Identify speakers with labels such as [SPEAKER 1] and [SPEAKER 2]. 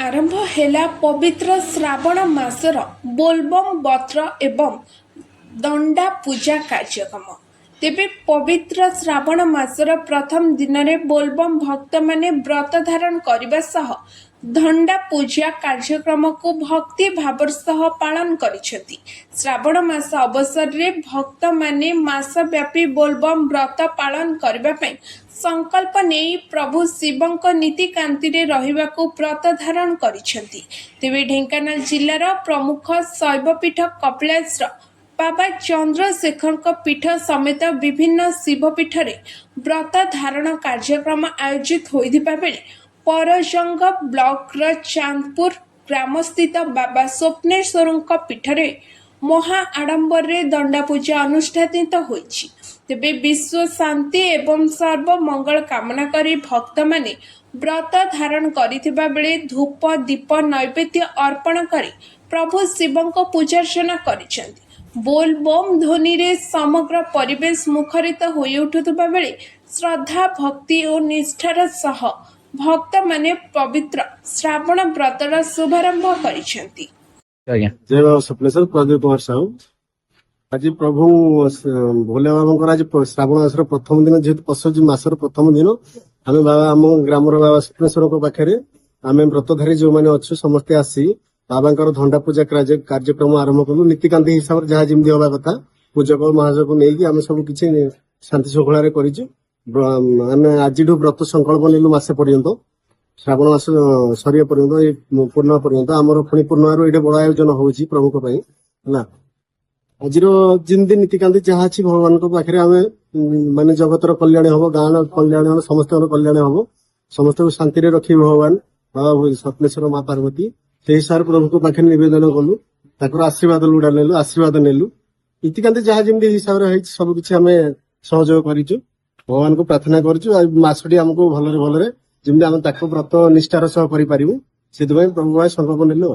[SPEAKER 1] आरंभ हेला पवित्र श्रावण मासर बोलबम व्रत एवं दंडा पूजा कार्यक्रम। तेबे पवित्र श्रावण मासर प्रथम दिन में बोलबम भक्त माने व्रत धारण करने सह दंडा पूजा कार्यक्रम को भक्ति भावर सह पालन करिसेंती। श्रावण मास अवसर रे भक्त माने मासव्यापी बोलबम व्रत पालन करबा पई संकल्प नहीं प्रभु शिवंक नीतिकांति रे रहिबाकू व्रत धारण करिसेंती। तेबे ढेंकानाल जिल्लार प्रमुख शैवपीठ कपिलास बाबा चंद्रशेखर पीठ समेत विभिन्न शिवपीठ रे व्रत धारण कार्यक्रम आयोजित होइथिबा बेले परजंग ब्लॉक र चांदपुर ग्रामस्थित बाबा स्वप्नेश्वर पीठ रे महा आडंबर रे दंडा पूजा अनुष्ठानित होइछि। तेबे विश्व शांति एवं सर्व मंगल कामना करी भक्त माने व्रत धारण करिथिबा बेले धूप दीप नैवेद्य अर्पण करी प्रभु शिवंक पूजार्चना करिसेंती। बोल बम ध्वनि रे समग्र परिवेश मुखरित होई उठुथिबा बेले श्रद्धा भक्ति और निष्ठार सह भक्त माने पवित्र श्रावण व्रतर शुभारंभ करिसेंती।
[SPEAKER 2] जय बाबा स्वप्नेश्वर प्रदीप कुमार साहू। आज प्रभु भोले बाबा आज श्रावण मासर प्रथम दिन जेहेतु पशु मासर प्रथम दिन आम बाबा आम ग्रामर बाबा स्वप्नेश्वर पाखे आम व्रतधारी जो मैंने अच्छु समस्ते आसी बाबा धंडा पूजा कार्यक्रम आरंभ कलु। नीतिकांति हिसाब से जहाँ जमी हवा कथा पूजक महाजक नहीं आम सब किसी शांति श्रृंखला आज व्रत संकल्प नेलु मासे पर्यंत श्रावण मास सरिया पर्यंत पूर्णिमा पर्यंत आमर पुणी पूर्णिमार ये बड़ आयोजन होची प्रभु है। आज जिंदी नीतिकांति जहाँ अच्छी भगवान पाखे आम माने जगतर कल्याण हम गाँव कल्याण हम समस्त कल्याण हम समस्त शांति रखी भगवान बाबा स्वप्नेश्वर माँ पार्वती से हिसाब प्रभु को पाखे निवेदन कलु ताकर आशीर्वाद लुड़ा नेलु आशीर्वाद नेलु नीतिकांति जहाँ जमी हिसाब से सब किसी आम सहयोग करूँ भगवान को प्रार्थना करूँ। मासटी आमको भलरे भलरे जमी आम व्रत निष्ठार सह करूँ से प्रभु संकल्प नेलु।